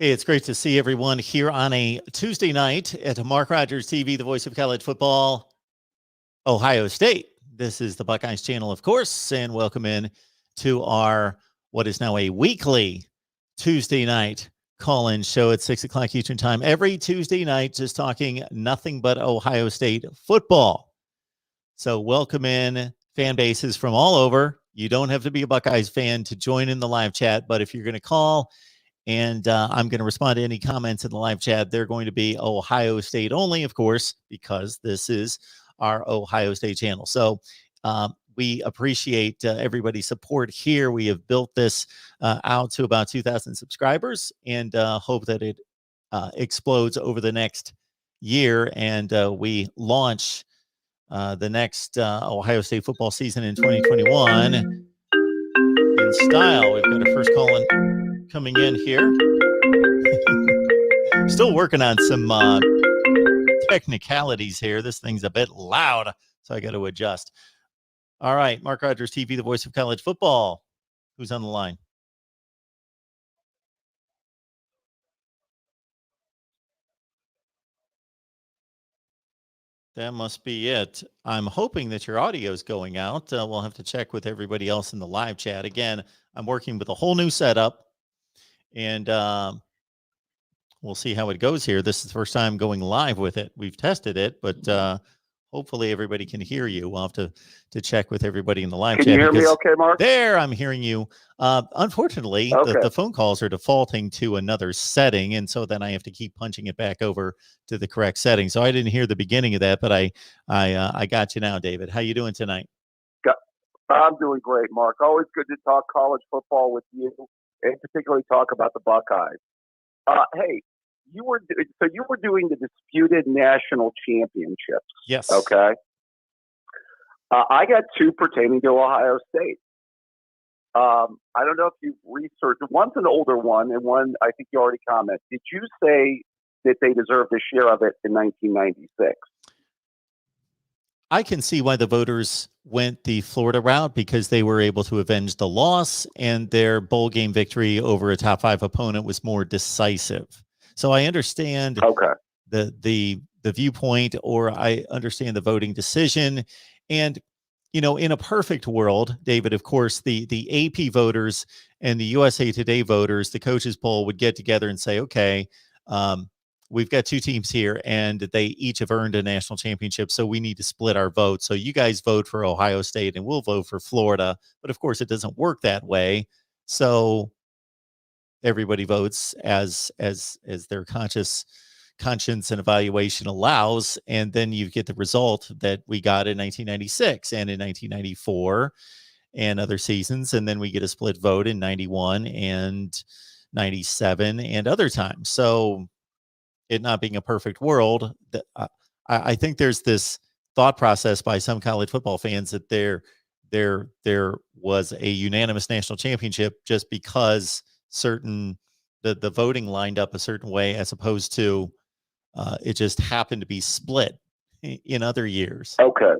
Hey, it's great to see everyone here on a Tuesday night at Mark Rogers TV, the voice of college football, Ohio State. This is the Buckeyes channel, of course, and welcome in to our what is now a weekly Tuesday night call-in show at 6 o'clock Eastern time. Every Tuesday night, just talking nothing but Ohio State football. So welcome in fan bases from all over. You don't have to be a Buckeyes fan to join in the live chat, but if you're going to call and I'm going to respond to any comments in the live chat, they're going to be Ohio State only, of course, because this is our Ohio State channel. So we appreciate everybody's support here. We have built this out to about 2,000 subscribers and hope that it explodes over the next year. And we launch the next Ohio State football season in 2021 in style. We've got our first call coming in here. Still working on some technicalities here. This thing's a bit loud, so I got to adjust. All right, Mark Rogers TV, the voice of college football. Who's on the line? That must be it. I'm hoping that your audio is going out. We'll have to check with everybody else in the live chat. Again, I'm working with a whole new setup, and we'll see how it goes here. This is the first time going live with it. We've tested it, but hopefully everybody can hear you. We'll have to check with everybody in the live chat. Can you hear me okay, Mark? There, I'm hearing you. Unfortunately, okay. the phone calls are defaulting to another setting, and so then I have to keep punching it back over to the correct setting. So I didn't hear the beginning of that, but I got you now, David. How you doing tonight? I'm doing great, Mark. Always good to talk college football with you, and particularly talk about the Buckeyes. Hey, you were doing the disputed national championships. Yes. Okay. I got two pertaining to Ohio State. I don't know if you've researched. One's an older one, and one I think you already commented. Did you say that they deserved a share of it in 1996? I can see why the voters went the Florida route, because they were able to avenge the loss, and their bowl game victory over a top 5 opponent was more decisive. So I understand the viewpoint, or I understand the voting decision. And, you know, in a perfect world, David, of course, the AP voters and the USA Today voters, the coaches poll would get together and say, okay, we've got two teams here and they each have earned a national championship, so we need to split our vote. So you guys vote for Ohio State and we'll vote for Florida. But of course, it doesn't work that way. So everybody votes as their conscience and evaluation allows, and then you get the result that we got in 1996 and in 1994 and other seasons, and then we get a split vote in 91 and 97 and other times. So it not being a perfect world, I think there's this thought process by some college football fans that there was a unanimous national championship just because the voting lined up a certain way, as opposed to it just happened to be split in other years. Okay.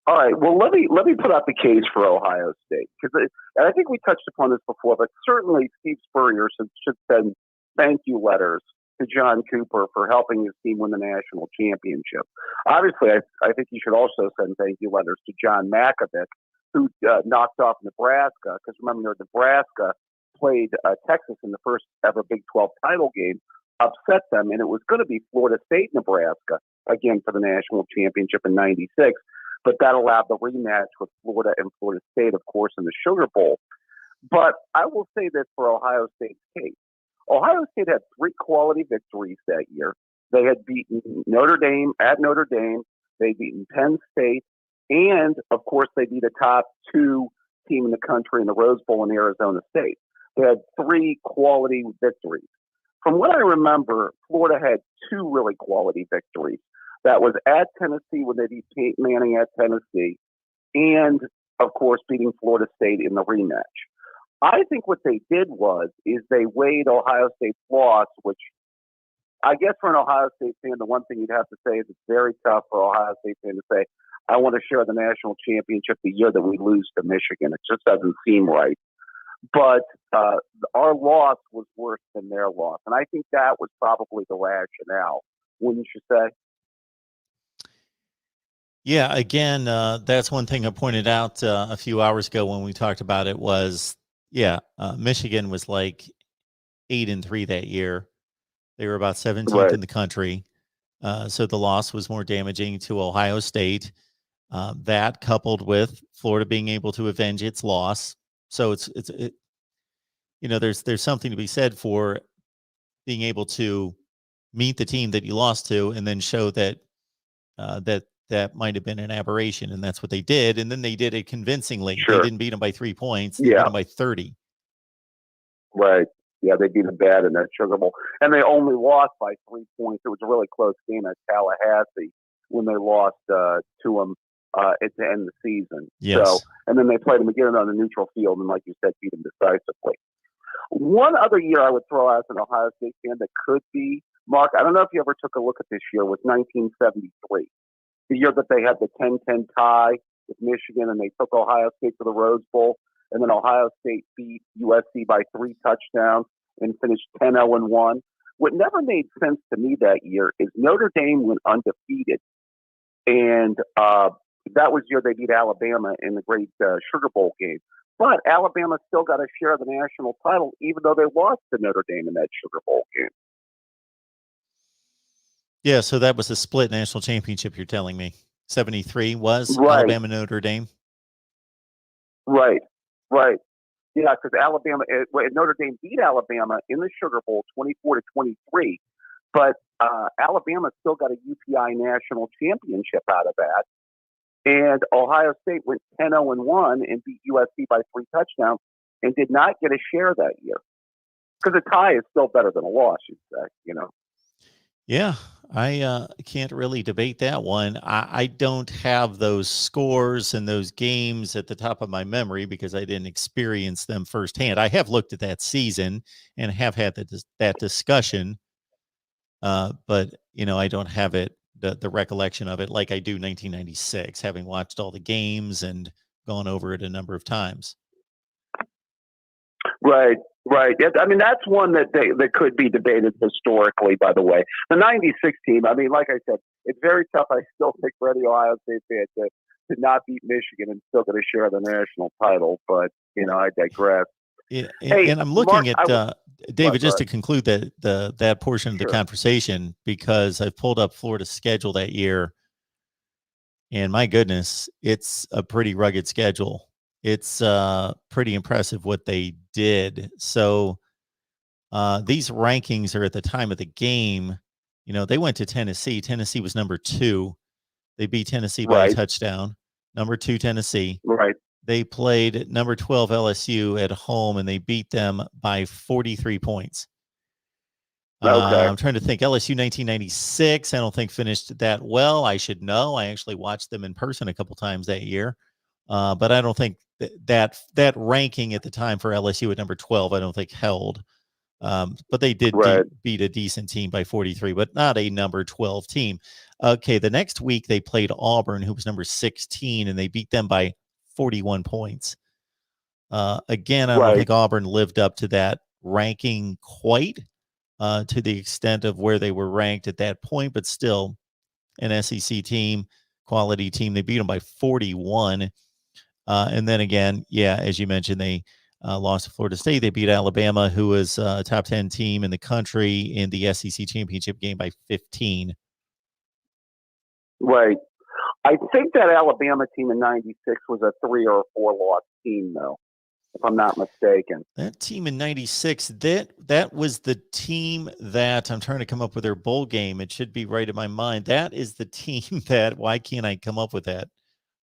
All right. Well, let me put out the case for Ohio State, and I think we touched upon this before, but certainly Steve Spurrier should send thank you letters to John Cooper for helping his team win the national championship. Obviously, I think he should also send thank you letters to John Makovic, who knocked off Nebraska, because remember, Nebraska played Texas in the first ever Big 12 title game, upset them, and it was going to be Florida State, Nebraska, again for the national championship in 96, but that allowed the rematch with Florida and Florida State, of course, in the Sugar Bowl. But I will say this for Ohio State's case. Ohio State had 3 quality victories that year. They had beaten Notre Dame at Notre Dame. They'd beaten Penn State. And, of course, they beat a top 2 team in the country in the Rose Bowl in Arizona State. They had 3 quality victories. From what I remember, Florida had 2 really quality victories. That was at Tennessee when they beat Peyton Manning at Tennessee, and, of course, beating Florida State in the rematch. I think what they did is they weighed Ohio State's loss, which I guess for an Ohio State fan, the one thing you'd have to say is it's very tough for Ohio State fan to say, I want to share the national championship the year that we lose to Michigan. It just doesn't seem right. But our loss was worse than their loss. And I think that was probably the rationale, wouldn't you say? Yeah, again, that's one thing I pointed out a few hours ago when we talked about it was, Michigan was like 8-3 that year. They were about 17th in the country. So the loss was more damaging to Ohio State. That coupled with Florida being able to avenge its loss. So there's something to be said for being able to meet the team that you lost to and then show that that might have been an aberration, and that's what they did. And then they did it convincingly. Sure. They didn't beat them by 3 points. They beat them by 30. Right. Yeah, they beat them bad in that Sugar Bowl. And they only lost by 3 points. It was a really close game at Tallahassee when they lost to them at the end of the season. Yes. So, and then they played them again on the neutral field, and like you said, beat them decisively. One other year I would throw out as an Ohio State fan that could be, Mark, I don't know if you ever took a look at this year, was 1973. The year that they had the 10-10 tie with Michigan and they took Ohio State to the Rose Bowl, and then Ohio State beat USC by 3 touchdowns and finished 10-0-1. What never made sense to me that year is Notre Dame went undefeated, and that was the year they beat Alabama in the great Sugar Bowl game. But Alabama still got a share of the national title, even though they lost to Notre Dame in that Sugar Bowl game. Yeah, so that was a split national championship, you're telling me. 73 was Alabama, Notre Dame? Right. Yeah, because Notre Dame beat Alabama in the Sugar Bowl 24-23, but Alabama still got a UPI national championship out of that. And Ohio State went 10-0-1 and beat USC by 3 touchdowns and did not get a share that year. Because a tie is still better than a loss, you'd say, Yeah, I can't really debate that one. I don't have those scores and those games at the top of my memory because I didn't experience them firsthand. I have looked at that season and have had that discussion, but I don't have the recollection of it like I do 1996, having watched all the games and gone over it a number of times. Right. I mean, that's one that could be debated historically, by the way. The 96 team, I mean, like I said, it's very tough, I still think, for any Ohio State fan to not beat Michigan and still get a share of the national title. But, I digress. Yeah, and I'm looking at David, just to conclude that portion of the conversation, because I've pulled up Florida's schedule that year, and my goodness, it's a pretty rugged schedule. It's pretty impressive what they did. So these rankings are at the time of the game. They went to Tennessee. Tennessee was number 2. They beat Tennessee by a touchdown. Number 2, Tennessee. Right. They played number 12 LSU at home, and they beat them by 43 points. Okay. I'm trying to think. LSU 1996, I don't think finished that well. I should know. I actually watched them in person a couple times that year. But I don't think that ranking at the time for LSU at number 12, I don't think held. But they did beat a decent team by 43, but not a number 12 team. Okay, the next week they played Auburn, who was number 16, and they beat them by 41 points. Again, I don't think Auburn lived up to that ranking quite to the extent of where they were ranked at that point, but still an SEC team, quality team. They beat them by 41. And then again, as you mentioned, they lost to Florida State. They beat Alabama, who was a top 10 team in the country, in the SEC championship game by 15. Right. I think that Alabama team in 96 was a 3 or 4 loss team, though, if I'm not mistaken. That team in 96, that was the team that I'm trying to come up with their bowl game. It should be right in my mind. That is the team that, why can't I come up with that?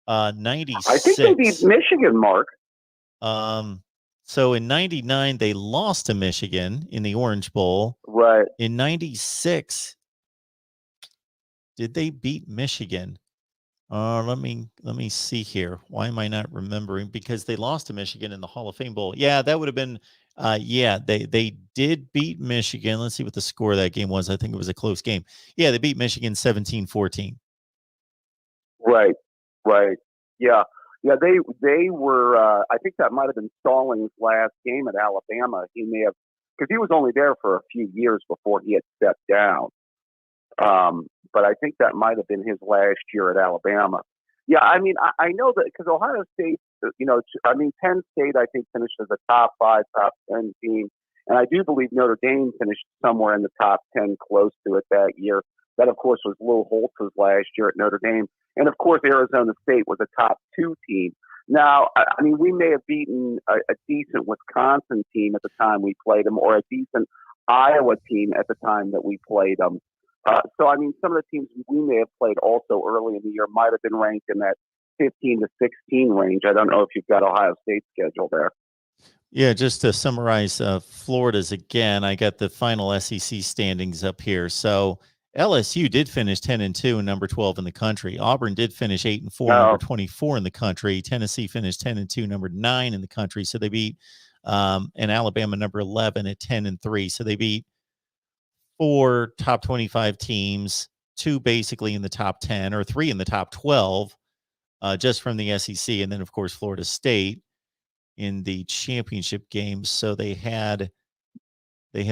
96. I think they beat Michigan, Mark. So in 99, they lost to Michigan in the Orange Bowl. Right. In 96, did they beat Michigan? Let me see here. Why am I not remembering? Because they lost to Michigan in the Hall of Fame Bowl. Yeah, that would have been. They did beat Michigan. Let's see what the score of that game was. I think it was a close game. Yeah, they beat Michigan 17-14. Right. Yeah. Yeah, they were. I think that might have been Stallings' last game at Alabama. He may have, because he was only there for a few years before he had stepped down. But I think that might have been his last year at Alabama. Yeah, I mean, I know that because Ohio State, Penn State, I think, finished as a top 5, top 10 team. And I do believe Notre Dame finished somewhere in the top 10, close to it that year. That, of course, was Lou Holtz's last year at Notre Dame. And, of course, Arizona State was a top 2 team. Now, I mean, we may have beaten a decent Wisconsin team at the time we played them, or a decent Iowa team at the time that we played them. So, I mean, some of the teams we may have played also early in the year might have been ranked in that 15 to 16 range. I don't know if you've got Ohio State's schedule there. Yeah, just to summarize Florida's again, I got the final SEC standings up here. So LSU did finish 10-2 and number 12 in the country. Auburn did finish 8-4, number 24 in the country. Tennessee finished 10-2, number 9 in the country. So they beat and Alabama number 11 at 10-3. So they beat 4 top 25 teams, 2 basically in the top 10, or 3 in the top 12, just from the SEC. And then, of course, Florida State in the championship games. So they had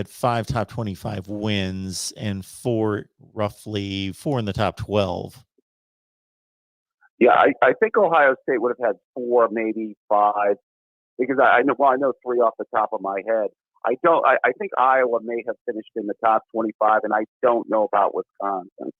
5 top 25 wins and roughly 4 in the top 12. Yeah, I think Ohio State would have had 4, maybe 5, because I know 3 off the top of my head. I think Iowa may have finished in the top 25, and I don't know about Wisconsin.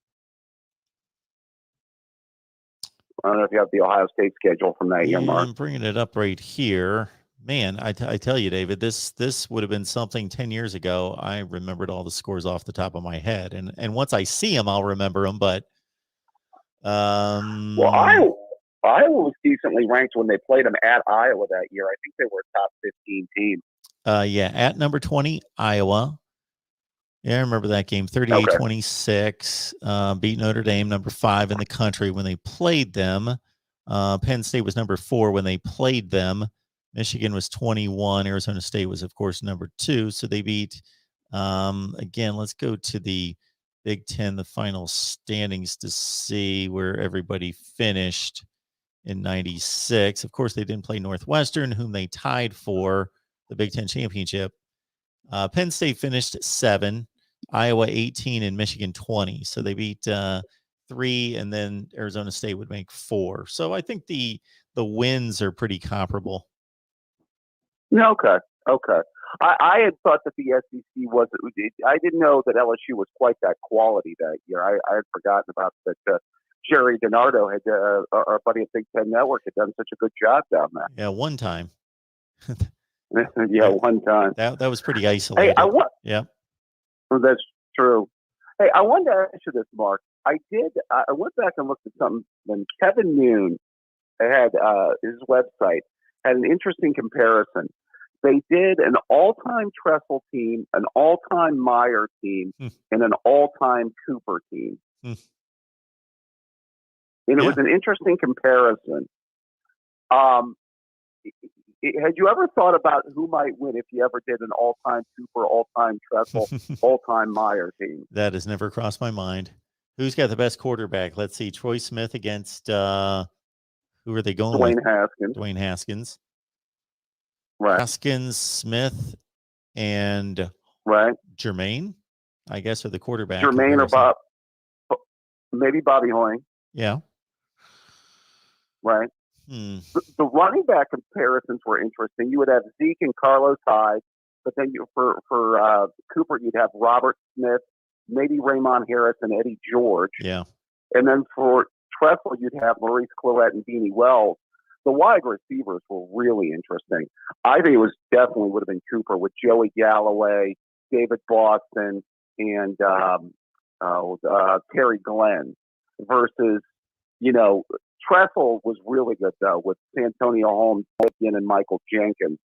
I don't know if you have the Ohio State schedule from that year, Mark. I'm bringing it up right here. Man, I tell you, David, this would have been something 10 years ago. I remembered all the scores off the top of my head, and once I see them, I'll remember them. But well, Iowa was decently ranked when they played them at Iowa that year. I think they were a top 15 team. Yeah, at number 20, Iowa. Yeah, I remember that game, 38-26, beat Notre Dame, number 5 in the country when they played them. Penn State was number 4 when they played them. Michigan was 21. Arizona State was, of course, number 2. So they beat, again, let's go to the Big Ten, the final standings to see where everybody finished in 96. Of course, they didn't play Northwestern, whom they tied for the Big Ten championship. Penn State finished 7, Iowa 18, and Michigan 20. So they beat 3, and then Arizona State would make 4. So I think the wins are pretty comparable. Okay. I had thought that the SEC was. I didn't know that LSU was quite that quality that year. I had forgotten about that. Jerry DiNardo had, our buddy at Big Ten Network, had done such a good job down there. Yeah, one time. Yeah, one time. That was pretty isolated. Hey, yeah. That's true. Hey, I wanted to ask you this, Mark. I went back and looked at something when Kevin Noon had his website had an interesting comparison. They did an all-time Tressel team, an all-time Meyer team, and an all-time Cooper team. And it was an interesting comparison. Had you ever thought about who might win if you ever did an all-time Cooper, all-time Tressel, all-time Meyer team? That has never crossed my mind. Who's got the best quarterback? Let's see. Troy Smith against who are they going with? Dwayne Haskins. Right. Haskins, Smith, and Jermaine, I guess, are the quarterback. Jermaine or Bob, maybe Bobby Hoying. Yeah. Right. The running back comparisons were interesting. You would have Zeke and Carlos Hyde, but then for Cooper, you'd have Robert Smith, maybe Raymond Harris and Eddie George. Yeah. And then for Tressel, you'd have Maurice Clarett and Beanie Wells. The wide receivers were really interesting. I think it was definitely would have been Cooper with Joey Galloway, David Boston, and Terry Glenn versus, Tressel was really good, though, with Santonio Holmes, and Michael Jenkins.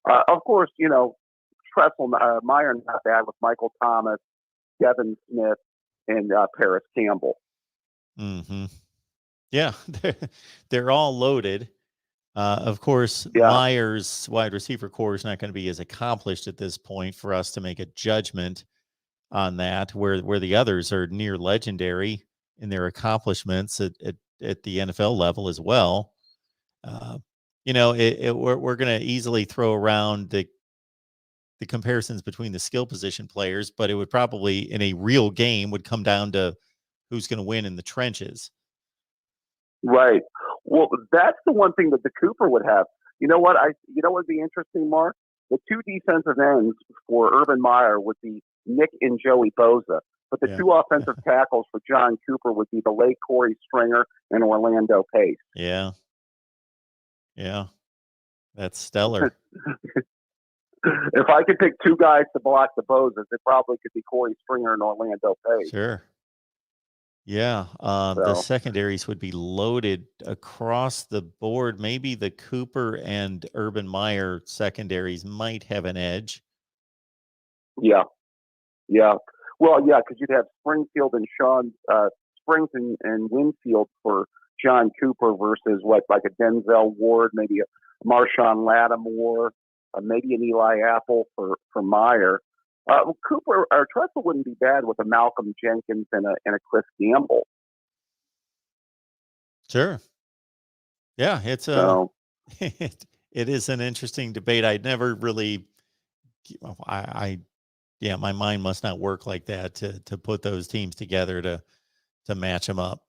Of course, Tressel, Meyer not bad with Michael Thomas, Devin Smith, and Paris Campbell. Mm-hmm. Yeah, they're all loaded. Of course, Meyer's wide receiver core is not going to be as accomplished at this point for us to make a judgment on that, where the others are near legendary in their accomplishments at the NFL level as well. uh, we're going to easily throw around the comparisons between the skill position players, but it would probably in a real game would come down to who's going to win in the trenches. Right. Well, that's the one thing that the Cooper would have. You know what? You know what would be interesting, Mark? The two defensive ends for Urban Meyer would be Nick and Joey Bosa, but the two offensive tackles for John Cooper would be the late Corey Stringer and Orlando Pace. Yeah. Yeah. That's stellar. If I could pick two guys to block the Bosas, it probably could be Corey Stringer and Orlando Pace. Sure. Yeah. The secondaries would be loaded across the board. Maybe the Cooper and Urban Meyer secondaries might have an edge. Yeah. Yeah. Well, yeah, because you'd have Springfield and Springs and Winfield for John Cooper versus like a Denzel Ward, maybe a Marshawn Lattimore, maybe an Eli Apple for Meyer. Cooper or Tressel wouldn't be bad with a Malcolm Jenkins and a Chris Gamble. Sure. Yeah, it's it is an interesting debate. I'd never really my mind must not work like that to put those teams together to match them up.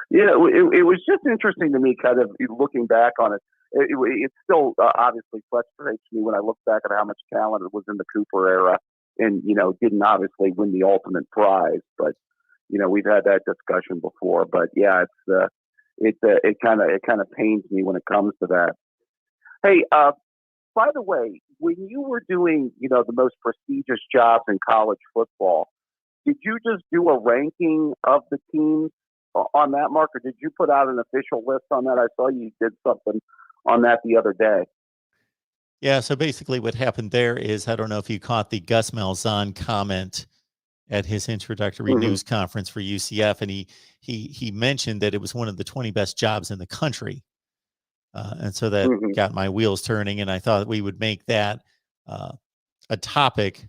Yeah, it was just interesting to me, kind of looking back on it. It still obviously frustrates me when I look back at how much talent was in the Cooper era, and didn't obviously win the ultimate prize. But we've had that discussion before. But yeah, it kind of pains me when it comes to that. Hey, by the way, when you were doing the most prestigious jobs in college football, did you just do a ranking of the teams on that, Mark, or did you put out an official list on that? I saw you did something on that the other day. Yeah, so basically what happened there is, I don't know if you caught the Gus Malzahn comment at his introductory news conference for UCF, and he mentioned that it was one of the 20 best jobs in the country. And so that got my wheels turning, and I thought we would make that a topic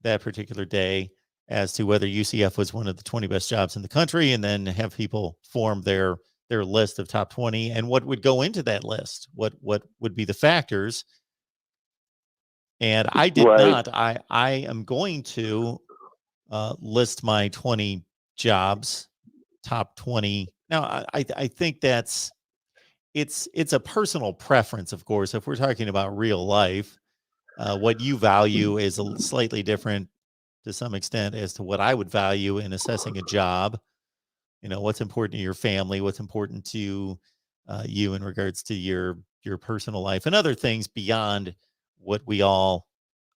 that particular day as to whether UCF was one of the 20 best jobs in the country, and then have people form their list of top 20 and what would go into that list, what would be the factors. And I did not. I am going to list my 20 jobs, top 20. Now, I think it's a personal preference, of course. If we're talking about real life, what you value is slightly different to some extent as to what I would value in assessing a job. What's important to your family, what's important to you in regards to your personal life and other things beyond what we all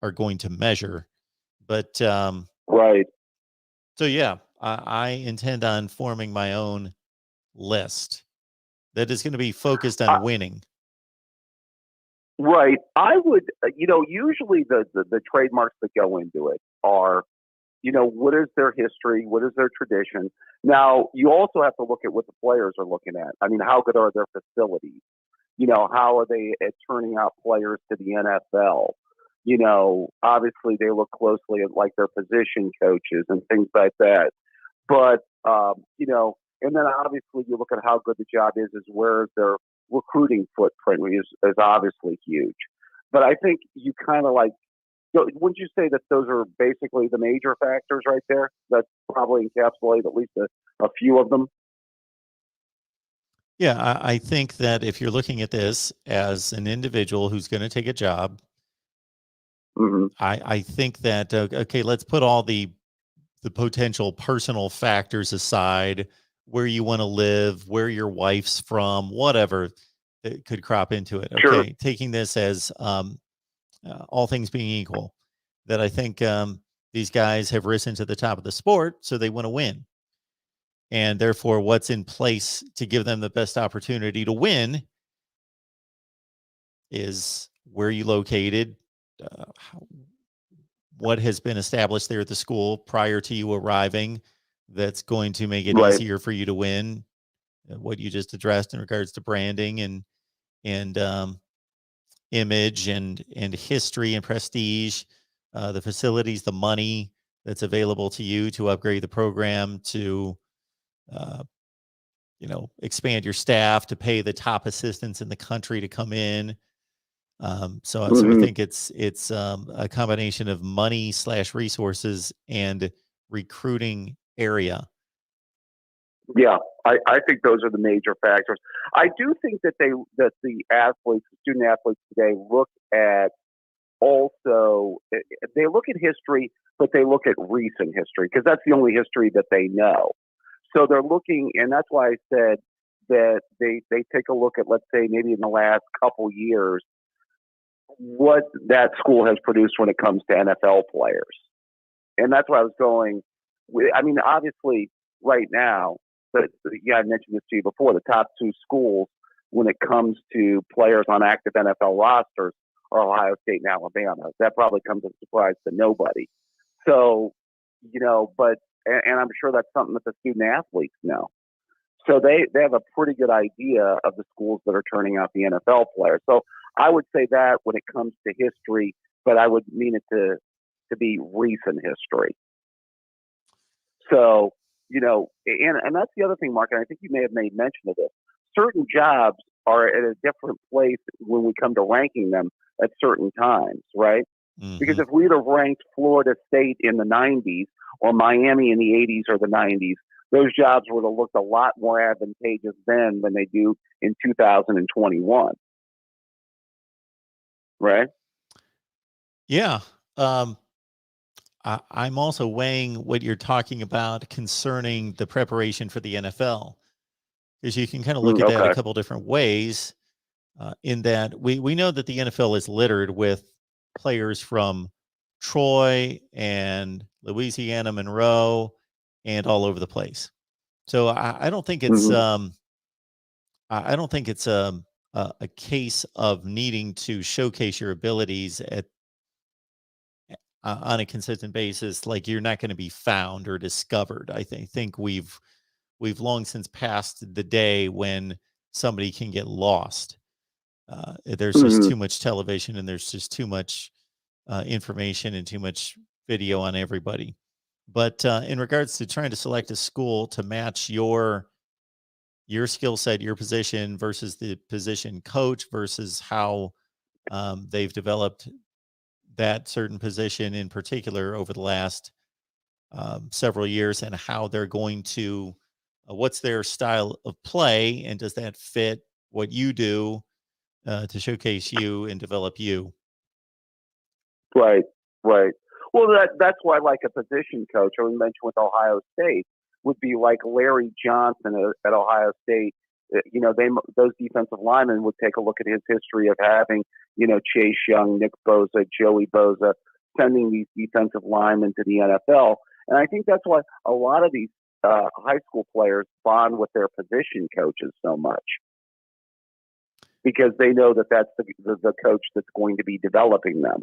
are going to measure. But right. So yeah, I intend on forming my own list that is going to be focused on winning. Right. I would, usually the trademarks that go into it are, what is their history? What is their tradition? Now, you also have to look at what the players are looking at. I mean, how good are their facilities? How are they at turning out players to the NFL? Obviously they look closely at like their position coaches and things like that. But, and then obviously you look at how good the job is where their recruiting footprint is obviously huge. But I think you kind of wouldn't you say that those are basically the major factors right there that probably encapsulate at least a few of them? Yeah, I think that if you're looking at this as an individual who's going to take a job, I think that, okay, let's put all the potential personal factors aside, where you want to live, where your wife's from, whatever that could crop into it. Okay, sure. Taking this as all things being equal, that I think these guys have risen to the top of the sport, so they want to win. And therefore, what's in place to give them the best opportunity to win is where you located, what has been established there at the school prior to you arriving that's going to make it easier for you to win, what you just addressed in regards to branding and image and history and prestige, the facilities, the money that's available to you to upgrade the program, to expand your staff to pay the top assistants in the country to come in. So I think it's a combination of money / resources and recruiting area. Yeah, I think those are the major factors. I do think that the student athletes today look at history, but they look at recent history because that's the only history that they know. So they're looking, and that's why I said that they take a look at, let's say, maybe in the last couple years, what that school has produced when it comes to NFL players. And that's why I was going with, I mean, obviously right now, but yeah, I mentioned this to you before, the top two schools when it comes to players on active NFL rosters are Ohio State and Alabama. That probably comes as a surprise to nobody. So, and I'm sure that's something that the student athletes know. So they have a pretty good idea of the schools that are turning out the NFL players. So I would say that when it comes to history, but I would mean it to be recent history. So, and that's the other thing, Mark, and I think you may have made mention of this. Certain jobs are at a different place when we come to ranking them at certain times, right? Mm-hmm. Because if we'd have ranked Florida State in the 90s or Miami in the 80s or the 90s, those jobs would have looked a lot more advantageous then than they do in 2021. Right? Yeah. I'm also weighing what you're talking about concerning the preparation for the NFL, because you can kind of look at that a couple different ways. In that we know that the NFL is littered with players from Troy and Louisiana Monroe and all over the place. So I don't think it's I don't think it's a case of needing to showcase your abilities on a consistent basis. Like, you're not going to be found or discovered. I think we've long since passed the day when somebody can get lost. There's just too much television, and there's just too much information and too much video on everybody. But in regards to trying to select a school to match your skill set, your position versus the position coach versus how they've developed that certain position in particular over the last several years, and how they're going to, what's their style of play, and does that fit what you do to showcase you and develop you? Right. Well, that's why, like, a position coach, or we mentioned with Ohio State, would be like Larry Johnson at Ohio State. Those defensive linemen would take a look at his history of having, Chase Young, Nick Bosa, Joey Bosa, sending these defensive linemen to the NFL. And I think that's why a lot of these high school players bond with their position coaches so much, because they know that that's the coach that's going to be developing them.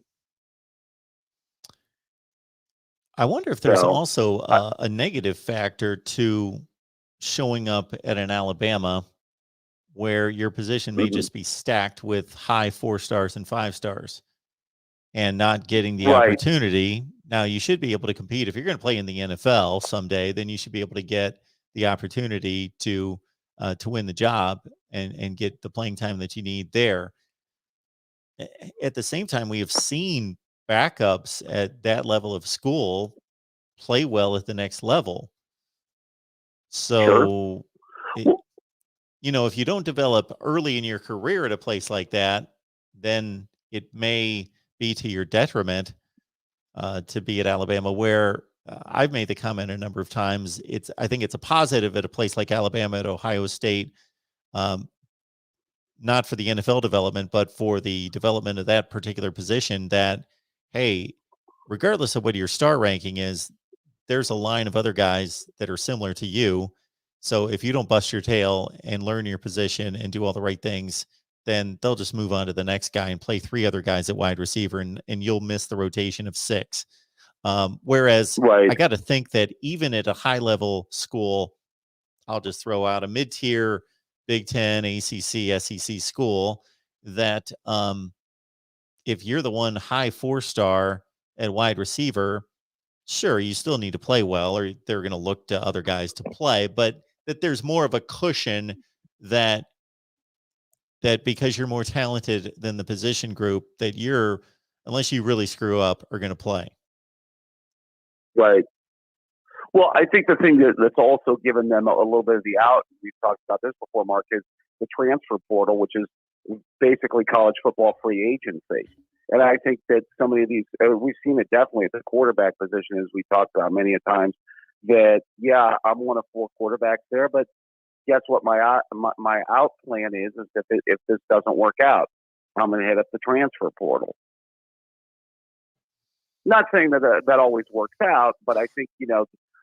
I wonder if there's also a negative factor to showing up at an Alabama where your position may just be stacked with high 4 stars and 5 stars and not getting the opportunity. Now, you should be able to compete. If you're going to play in the NFL someday, then you should be able to get the opportunity to win the job and get the playing time that you need there. At the same time, we have seen backups at that level of school play well at the next level. So, if you don't develop early in your career at a place like that, then it may be to your detriment to be at Alabama, where I've made the comment a number of times. I think it's a positive at a place like Alabama, at Ohio State, not for the NFL development, but for the development of that particular position, that, hey, regardless of what your star ranking is, there's a line of other guys that are similar to you. So if you don't bust your tail and learn your position and do all the right things, then they'll just move on to the next guy and play 3 other guys at wide receiver, and you'll miss the rotation of 6. Whereas I got to think that even at a high level school, I'll just throw out a mid-tier Big Ten, ACC, SEC school, that if you're the one high 4-star at wide receiver, sure, you still need to play well, or they're going to look to other guys to play. But that there's more of a cushion that because you're more talented than the position group, that you're, unless you really screw up, are going to play. Right. Well, I think the thing that's also given them a little bit of the out, we've talked about this before, Mark, is the transfer portal, which is basically college football free agency. And I think that so many of these, we've seen it definitely at the quarterback position, as we talked about many a times, that, yeah, I'm one of 4 quarterbacks there, but guess what? My out plan is that if this doesn't work out, I'm going to hit up the transfer portal. Not saying that always works out, but I think,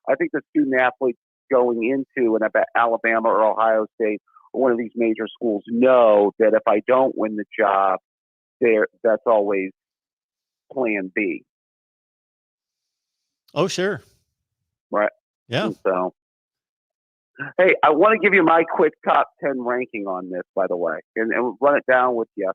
I think the student athletes going into Alabama or Ohio State or one of these major schools know that if I don't win the job, that's always plan B. Oh, sure. Right. Yeah. So, hey, I want to give you my quick top 10 ranking on this, by the way, and run it down with you.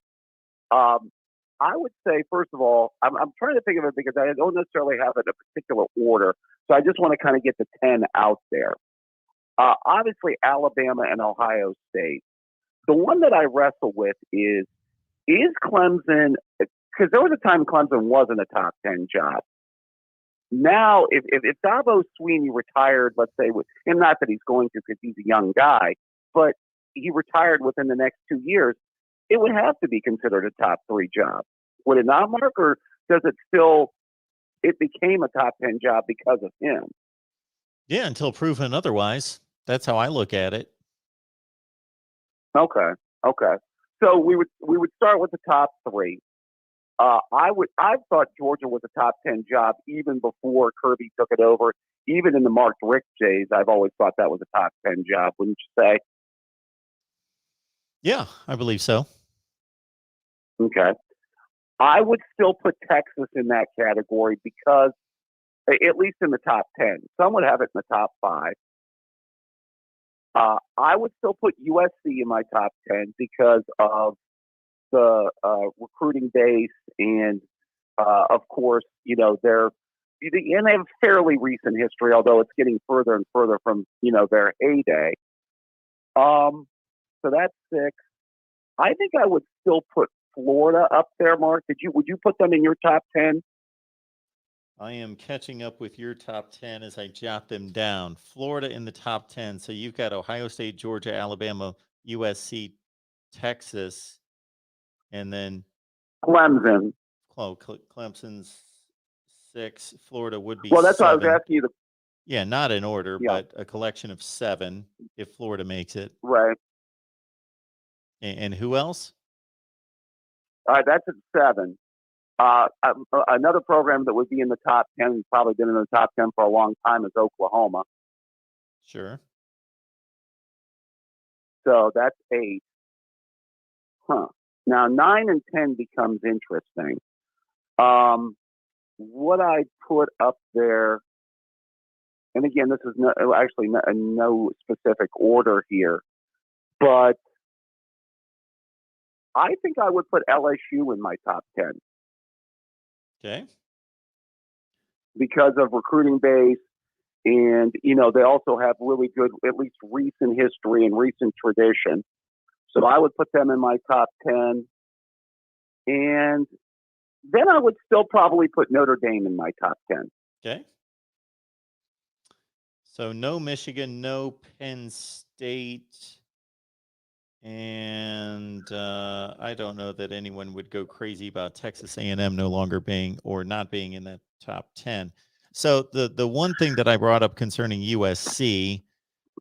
I would say, first of all, I'm trying to think of it because I don't necessarily have it in a particular order. So I just want to kind of get the 10 out there. Obviously, Alabama and Ohio State. The one that I wrestle with is Clemson, because there was a time Clemson wasn't a top 10 job. Now, if Dabo Sweeney retired, let's say, and not that he's going to because he's a young guy, but he retired within the next 2 years, it would have to be considered a top 3 job. Would it not, Mark, or does it became a top 10 job because of him? Yeah, until proven otherwise. That's how I look at it. Okay. So we would start with the top 3. I thought Georgia was a top 10 job even before Kirby took it over. Even in the Mark Richt days, I've always thought that was a top 10 job, wouldn't you say? Yeah, I believe so. Okay. I would still put Texas in that category because, at least in the top 10, some would have it in the top 5. I would still put USC in my top 10 because of the recruiting base and, of course, and they have fairly recent history, although it's getting further and further from, their heyday. So that's 6. I think I would still put Florida up there, Mark. Would you put them in your top 10? I am catching up with your top 10 as I jot them down. Florida in the top 10. So you've got Ohio State, Georgia, Alabama, USC, Texas, and then Clemson. Oh, Clemson's 6. Florida would be Well, that's 7. why I was asking you. Yeah, not in order, Yeah. but a collection of 7 if Florida makes it. Right. And who else? All right, that's at 7. Another program that would be in the top 10, probably been in the top 10 for a long time, is Oklahoma. Sure. So that's 8. Now 9 and 10 becomes interesting. What I put up there, and again, this is no specific order here, but I think I would put LSU in my top 10. Okay. Because of recruiting base, and they also have really good, at least recent history and recent tradition. So I would put them in my top 10, and then I would still probably put Notre Dame in my top 10. Okay. So no Michigan, no Penn State. And I don't know that anyone would go crazy about Texas A&M no longer being or not being in that top 10. So the one thing that I brought up concerning USC,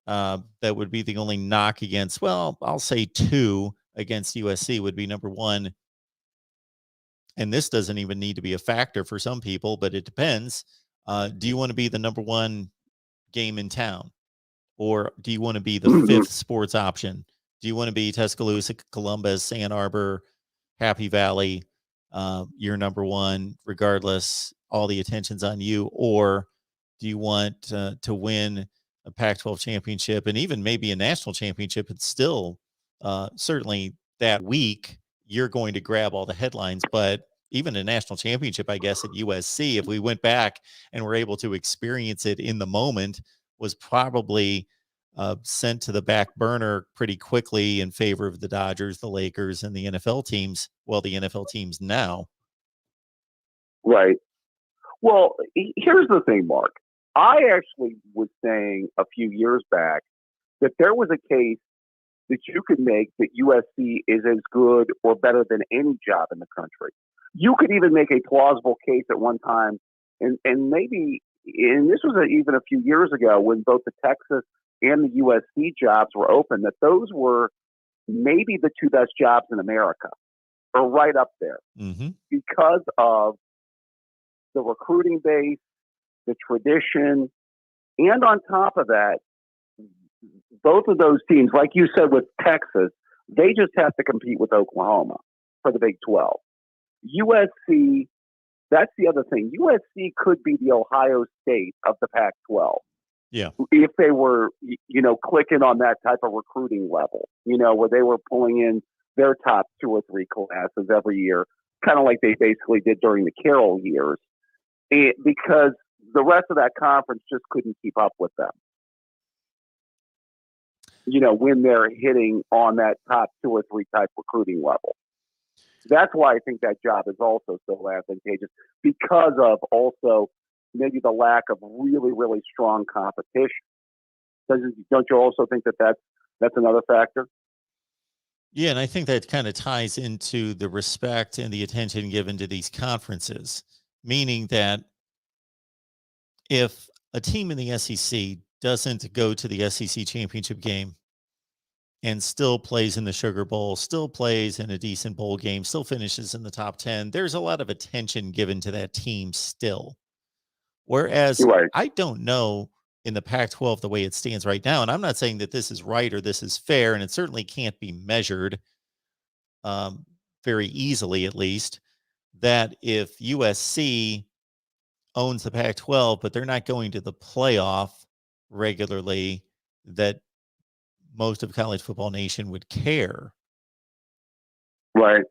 that would be the only knock against, well, I'll say 2 against USC would be, number 1, and this doesn't even need to be a factor for some people, but it depends. Do you want to be the number 1 game in town? Or do you want to be the 5th sports option? Do you want to be Tuscaloosa, Columbus, Ann Arbor, Happy Valley? You're number 1, regardless. All the attention's on you. Or do you want to win a Pac-12 championship and even maybe a national championship? It's still certainly that week you're going to grab all the headlines. But even a national championship, I guess, at USC, if we went back and were able to experience it in the moment, was probably sent to the back burner pretty quickly in favor of the Dodgers, the Lakers, and the NFL teams. Well, the NFL teams now. Right. Well, here's the thing, Mark. I actually was saying a few years back that there was a case that you could make that USC is as good or better than any job in the country. You could even make a plausible case at one time, and maybe, and this was even a few years ago when both the Texas and the USC jobs were open, that those were maybe the two best jobs in America, or right up there, because of the recruiting base, the tradition, and on top of that, both of those teams, like you said with Texas, they just have to compete with Oklahoma for the Big 12. USC, that's the other thing. USC could be the Ohio State of the Pac-12. Yeah. If they were, clicking on that type of recruiting level, where they were pulling in their top 2 or 3 classes every year, kind of like they basically did during the Carroll years, because the rest of that conference just couldn't keep up with them. When they're hitting on that top 2 or 3 type recruiting level. That's why I think that job is also so advantageous, because of also maybe the lack of really, really strong competition. Don't you also think that that's another factor? Yeah, and I think that kind of ties into the respect and the attention given to these conferences, meaning that if a team in the SEC doesn't go to the SEC championship game and still plays in the Sugar Bowl, still plays in a decent bowl game, still finishes in the top 10, there's a lot of attention given to that team still. Whereas I don't know in the Pac-12 the way it stands right now, and I'm not saying that this is right or this is fair, and it certainly can't be measured very easily, at least, that if USC owns the Pac-12, but they're not going to the playoff regularly, that most of College Football Nation would care. Right.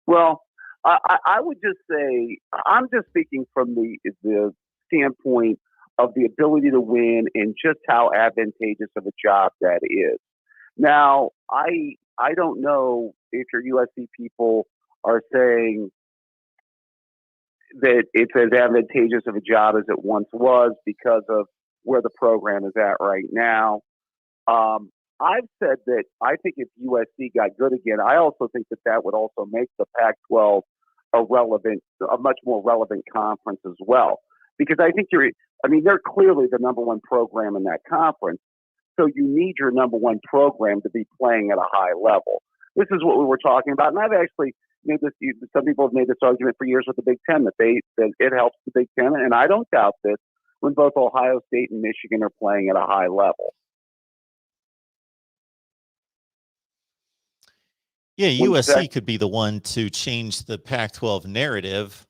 Well, I would just say, I'm just speaking from the standpoint of the ability to win and just how advantageous of a job that is. Now, I don't know if your USC people are saying that it's as advantageous of a job as it once was because of where the program is at right now. I've said that I think if USC got good again, I also think that would also make the Pac-12 a much more relevant conference as well. Because I think they're clearly the number one program in that conference. So you need your number one program to be playing at a high level. This is what we were talking about. And I've actually made this, some people have made this argument for years with the Big Ten, that it helps the Big Ten. And I don't doubt this when both Ohio State and Michigan are playing at a high level. Yeah, USC could be the one to change the Pac-12 narrative.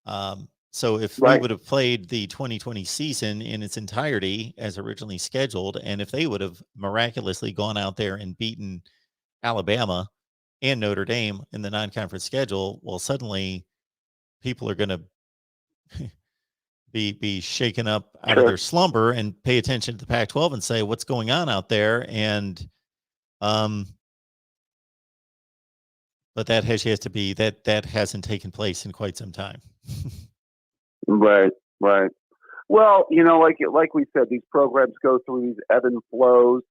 So if we would have played the 2020 season in its entirety as originally scheduled, and if they would have miraculously gone out there and beaten Alabama and Notre Dame in the non-conference schedule, well, suddenly people are going to be shaken up out of their slumber and pay attention to the Pac-12 and say, what's going on out there? And but that has to be that hasn't taken place in quite some time. Right. Well, like we said, these programs go through these ebb and flows,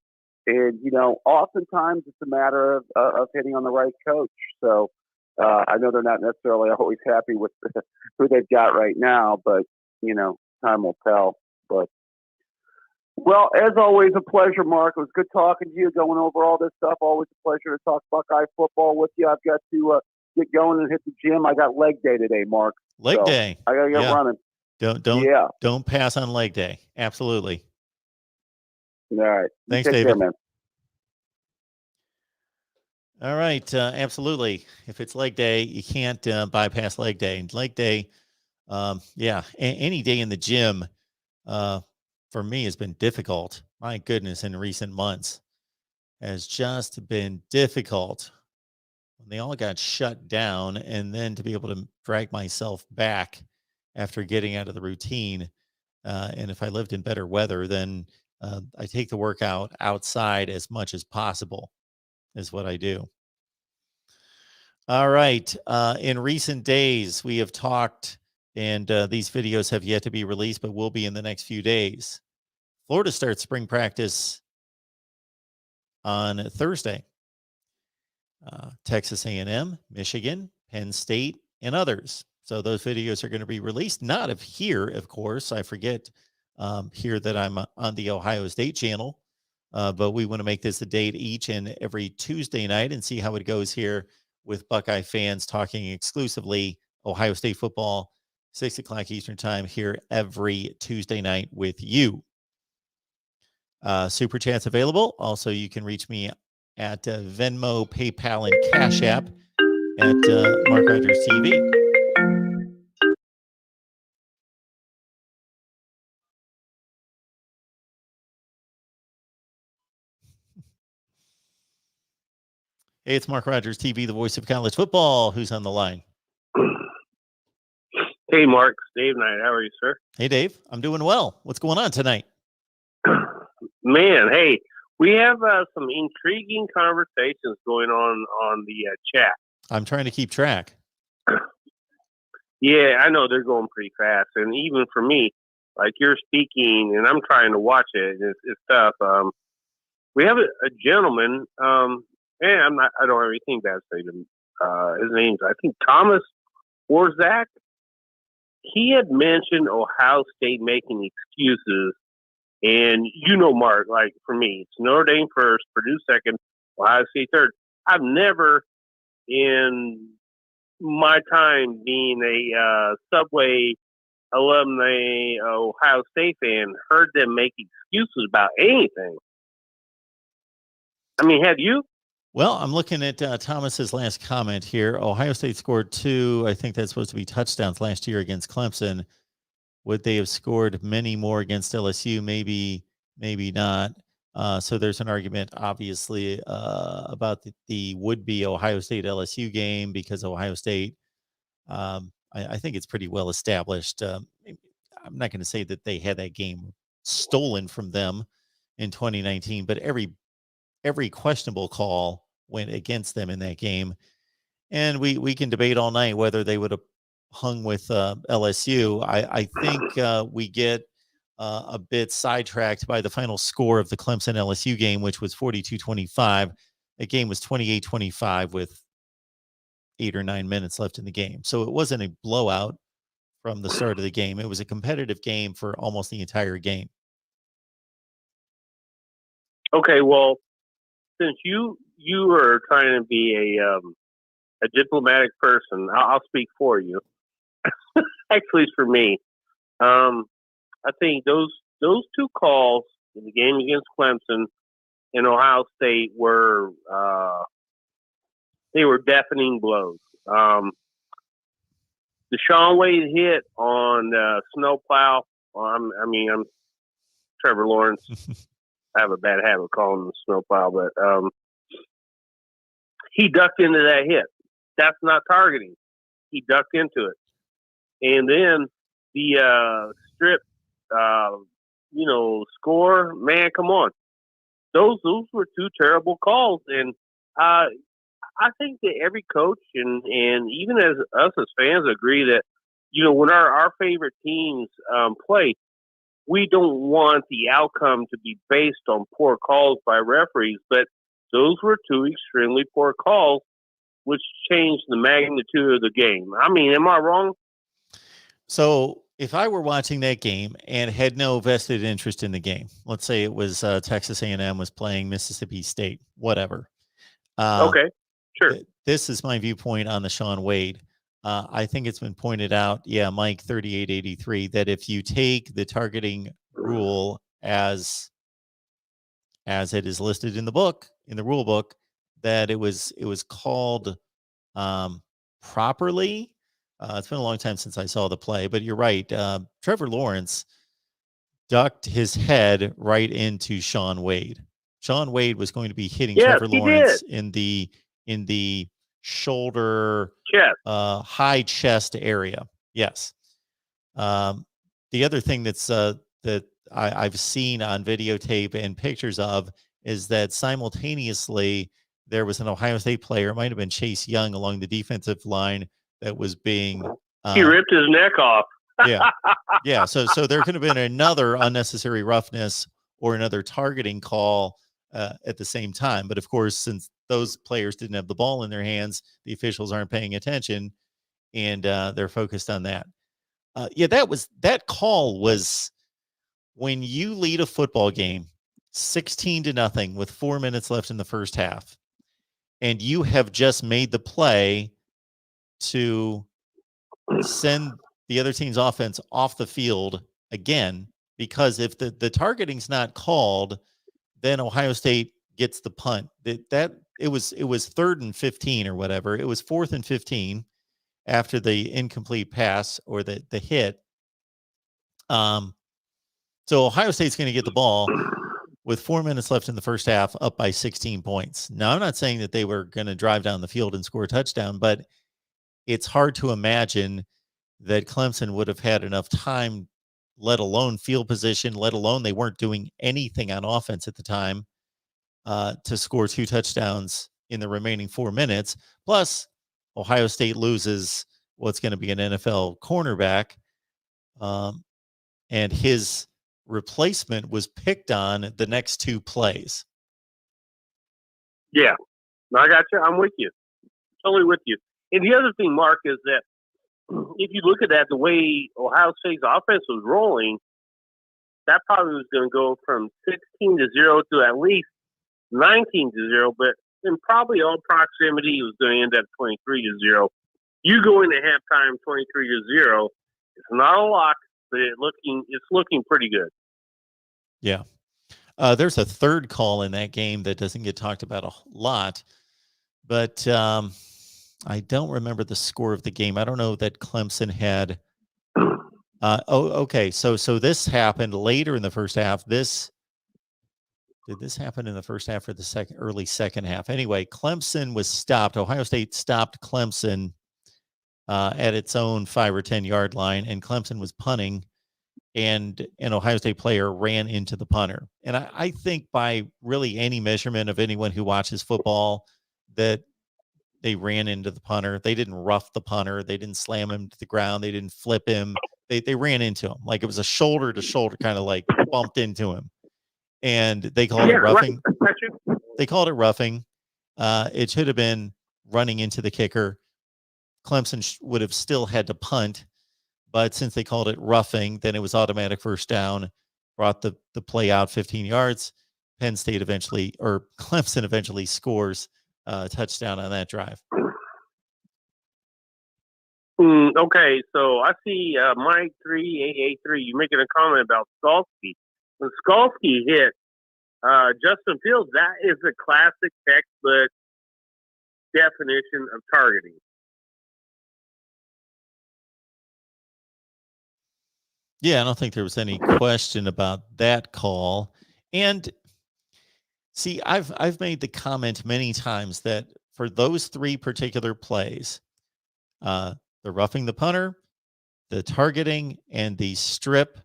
and oftentimes it's a matter of hitting on the right coach. So I know they're not necessarily always happy with who they've got right now, but time will tell. But well, as always, a pleasure, Mark. It was good talking to you, going over all this stuff. Always a pleasure to talk Buckeye football with you. I've got to get going and hit the gym. I got leg day today, Mark. Leg day. I gotta get running. Don't pass on leg day. Absolutely. All right. Thanks, David. Care, man. All right. Absolutely. If it's leg day, you can't bypass leg day. Leg day, any day in the gym, for me has been difficult. My goodness, in recent months has just been difficult. When they all got shut down, and then to be able to drag myself back after getting out of the routine. And if I lived in better weather, then I take the workout outside as much as possible is what I do. All right. In recent days, we have talked, and these videos have yet to be released, but will be in the next few days. Florida starts spring practice on Thursday. Texas A&M, Michigan, Penn State, and others. So those videos are going to be released, not of here, of course. I forget here that I'm on the Ohio State channel, but we want to make this a date each and every Tuesday night and see how it goes here with Buckeye fans talking exclusively Ohio State football, 6 o'clock Eastern time here every Tuesday night with you. Super Chat's available. Also, you can reach me at Venmo, PayPal, and Cash App at MarkRogersTV. Hey, it's Mark Rogers TV, the voice of college football. Who's on the line? Hey, Mark. Dave Knight. How are you, sir? Hey, Dave. I'm doing well. What's going on tonight? Man, hey, we have some intriguing conversations going on the chat. I'm trying to keep track. Yeah, I know they're going pretty fast. And even for me, like you're speaking and I'm trying to watch it, it's tough. We have a gentleman, and I don't have anything bad to say to him. His name's, I think, Thomas Warzak. He had mentioned Ohio State making excuses. And Mark, like for me, it's Notre Dame first, Purdue second, Ohio State third. I've never, in my time being a Subway alumni Ohio State fan, heard them make excuses about anything. I mean, have you? Well, I'm looking at Thomas's last comment here. Ohio State scored 2. I think that's supposed to be touchdowns last year against Clemson. Would they have scored many more against LSU? Maybe not. So there's an argument, obviously, about the would-be Ohio State LSU game because Ohio State, I think it's pretty well established. I'm not going to say that they had that game stolen from them in 2019, but every questionable call went against them in that game. And we can debate all night whether they would have hung with LSU. I think we get a bit sidetracked by the final score of the Clemson LSU game, which was 42-25. The game was 28-25 with 8 or 9 minutes left in the game. So it wasn't a blowout from the start of the game. It was a competitive game for almost the entire game. Okay, well, since you are trying to be a diplomatic person, I'll speak for you. Actually, it's for me. I think those 2 calls in the game against Clemson and Ohio State were they were deafening blows. The Shaun Wade hit on snowplow. I'm Trevor Lawrence. I have a bad habit of calling him snowplow, but he ducked into that hit. That's not targeting. He ducked into it. And then the strip, score, man, come on. Those were 2 terrible calls. And I think that every coach and even as us as fans agree that, when our favorite teams play, we don't want the outcome to be based on poor calls by referees, but those were 2 extremely poor calls, which changed the magnitude of the game. I mean, am I wrong? So if I were watching that game and had no vested interest in the game, let's say it was Texas A&M was playing Mississippi State, whatever. Okay, sure. This is my viewpoint on the Shaun Wade. I think it's been pointed out, Mike 3883, that if you take the targeting rule as it is listed in the book, in the rule book, that it was called properly. It's been a long time since I saw the play, but you're right. Trevor Lawrence ducked his head right into Shaun Wade. Shaun Wade was going to be hitting Trevor Lawrence in the shoulder, high chest area. Yes. The other thing that's that I've seen on videotape and pictures of is that simultaneously there was an Ohio State player, it might have been Chase Young along the defensive line, that was being he ripped his neck off. Yeah. So there could have been another unnecessary roughness or another targeting call at the same time. But of course, since those players didn't have the ball in their hands, the officials aren't paying attention, and they're focused on that. That call was when you lead a football game 16-0 with 4 minutes left in the first half, and you have just made the play to send the other team's offense off the field again, because if the targeting's not called, then Ohio State gets the punt. It was 3rd and 15 or whatever. It was 4th and 15 after the incomplete pass or the hit. So Ohio State's going to get the ball with 4 minutes left in the first half, up by 16 points. Now, I'm not saying that they were going to drive down the field and score a touchdown, but it's hard to imagine that Clemson would have had enough time, let alone field position, let alone they weren't doing anything on offense at the time, to score 2 touchdowns in the remaining 4 minutes. Plus, Ohio State loses what's going to be an NFL cornerback, and his replacement was picked on the next 2 plays. Yeah, I got you. I'm with you. Totally with you. And the other thing, Mark, is that if you look at that, the way Ohio State's offense was rolling, that probably was going to go from 16-0 to at least 19-0, but in probably all proximity, it was going to end at 23-0. You go into halftime 23-0. It's not a lock, but it's looking pretty good. Yeah. There's a third call in that game that doesn't get talked about a lot, but I don't remember the score of the game. I don't know that Clemson had. Okay. So this happened later in the first half. Did this happen in the first half or the early second half? Anyway, Clemson was stopped. Ohio State stopped Clemson at its own 5 or 10 yard line, and Clemson was punting, and an Ohio State player ran into the punter. And I think by really any measurement of anyone who watches football, that they ran into the punter. They didn't rough the punter. They didn't slam him to the ground. They didn't flip him. They ran into him. Like it was a shoulder to shoulder, kind of like bumped into him. And they called it roughing. Right. They called it roughing. It should have been running into the kicker. Clemson would have still had to punt, but since they called it roughing, then it was automatic first down, brought the play out 15 yards. Clemson eventually scores a touchdown on that drive. Okay, so I see Mike 3883. You making a comment about Skalski. When Skalski hit Justin Fields, that is a classic textbook definition of targeting. Yeah, I don't think there was any question about that call. And see, I've made the comment many times that for those 3 particular plays, the roughing the punter, the targeting, and the strip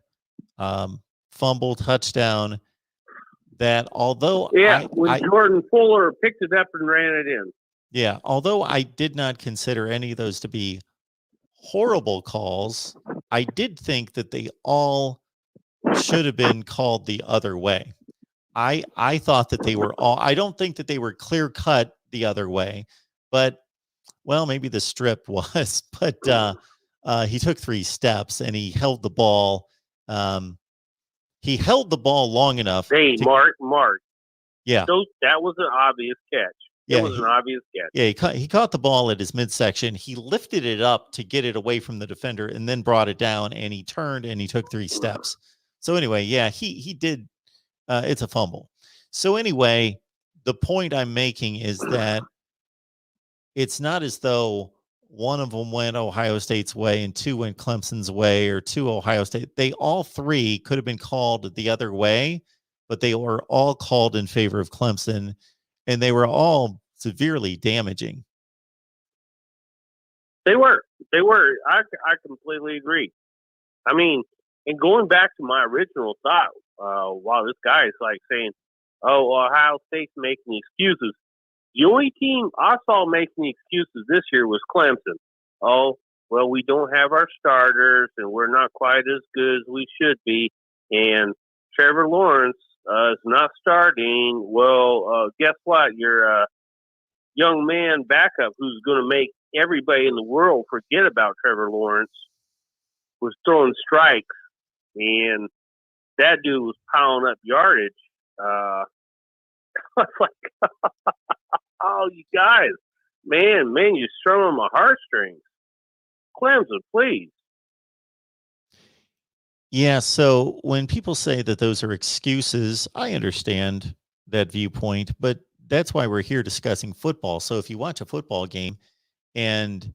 fumble touchdown, that although Jordan Fuller picked it up and ran it in. Yeah, although I did not consider any of those to be horrible calls, I did think that they all should have been called the other way. I thought that they were all, I don't think that they were clear cut the other way, but well, maybe the strip was, but he took 3 steps and he held the ball. He held the ball long enough. Hey, Mark. Yeah. That was an obvious catch. It was an obvious catch. Yeah, he caught the ball at his midsection. He lifted it up to get it away from the defender and then brought it down, and he turned and he took 3 steps. So anyway, yeah, he did. It's a fumble. So anyway, the point I'm making is that it's not as though one of them went Ohio State's way and 2 went Clemson's way, or 2 Ohio State. They all 3 could have been called the other way, but they were all called in favor of Clemson, and they were all severely damaging. They were. I completely agree. I mean, And going back to my original thought, while this guy is like saying, "Oh, Ohio State's making excuses," the only team I saw making excuses this year was Clemson. Oh, well, we don't have our starters, and we're not quite as good as we should be. And Trevor Lawrence is not starting. Well, guess what? Your young man backup, who's going to make everybody in the world forget about Trevor Lawrence, was throwing strikes, and that dude was piling up yardage. I was like, oh, you guys, man, you're strumming my heartstrings. Clemson, please. Yeah. So when people say that those are excuses, I understand that viewpoint, but that's why we're here discussing football. So if you watch a football game and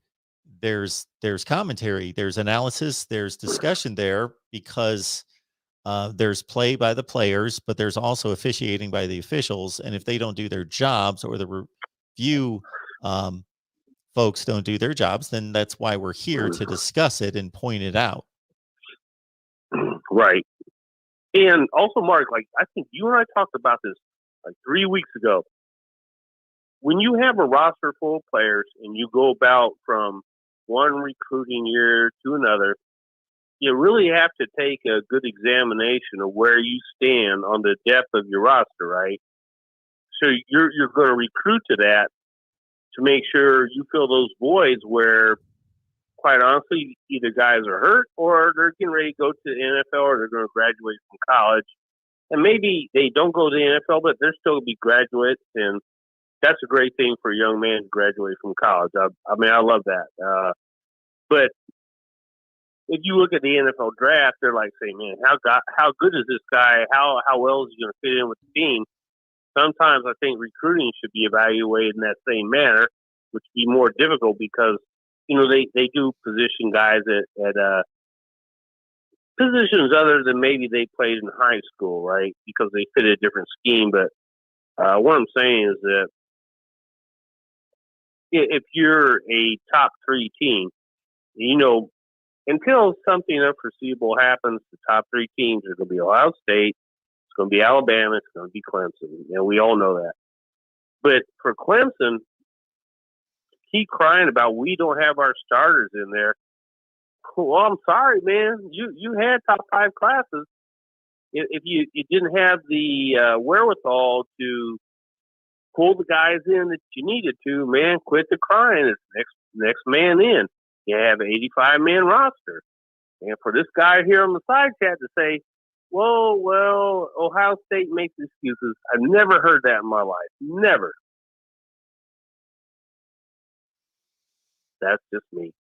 there's commentary, there's analysis, there's discussion there because there's play by the players, but there's also officiating by the officials. And if they don't do their jobs, or the review folks don't do their jobs, then that's why we're here to discuss it and point it out. Right. And also, Mark, like, I think you and I talked about this like 3 weeks ago. When you have a roster full of players and you go about from one recruiting year to another, you really have to take a good examination of where you stand on the depth of your roster, right? So you're going to recruit to that to make sure you fill those voids where, quite honestly, either guys are hurt or they're getting ready to go to the NFL or they're going to graduate from college. And maybe they don't go to the NFL, but they're still going to be graduates, and that's a great thing for a young man to graduate from college. I mean, I love that. But if you look at the NFL draft, they're like saying, man, how good is this guy? How well is he going to fit in with the team? Sometimes I think recruiting should be evaluated in that same manner, which would be more difficult because, you know, they do position guys at positions other than maybe they played in high school, right? Because they fit a different scheme. But what I'm saying is that if you're a top 3 team, you know, until something unforeseeable happens, the top 3 teams are going to be Ohio State, it's going to be Alabama, it's going to be Clemson. You know, we all know that. But for Clemson, keep crying about we don't have our starters in there. Well, I'm sorry, man. You had top 5 classes. If you didn't have the wherewithal to pull the guys in that you needed to, man, quit the crying. It's next man in. You have an 85-man roster. And for this guy here on the side chat to say, well, Ohio State makes excuses. I've never heard that in my life. Never. That's just me.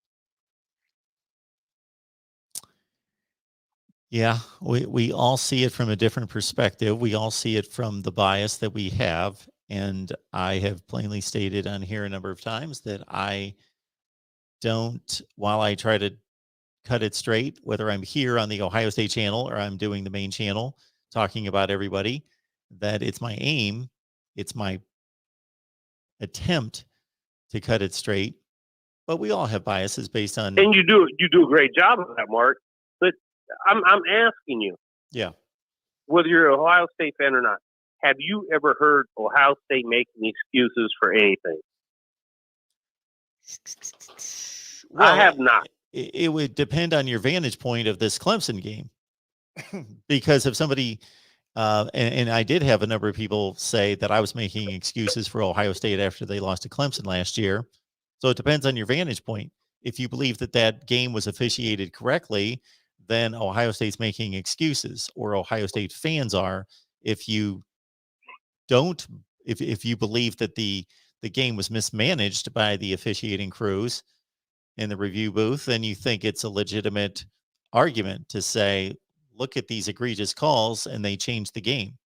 Yeah, we all see it from a different perspective. We all see it from the bias that we have. And I have plainly stated on here a number of times that I don't, while I try to cut it straight, whether I'm here on the Ohio State channel or I'm doing the main channel talking about everybody, that it's my aim, it's my attempt to cut it straight. But we all have biases based on. And you do a great job of that, Mark. But I'm asking you, yeah, whether you're an Ohio State fan or not, have you ever heard Ohio State making excuses for anything? Well, I have not. It would depend on your vantage point of this Clemson game. Because if somebody, and I did have a number of people say that I was making excuses for Ohio State after they lost to Clemson last year. So it depends on your vantage point. If you believe that that game was officiated correctly, then Ohio State's making excuses, or Ohio State fans are. If you don't, if you believe that the game was mismanaged by the officiating crews in the review booth, then you think it's a legitimate argument to say, look at these egregious calls and they changed the game.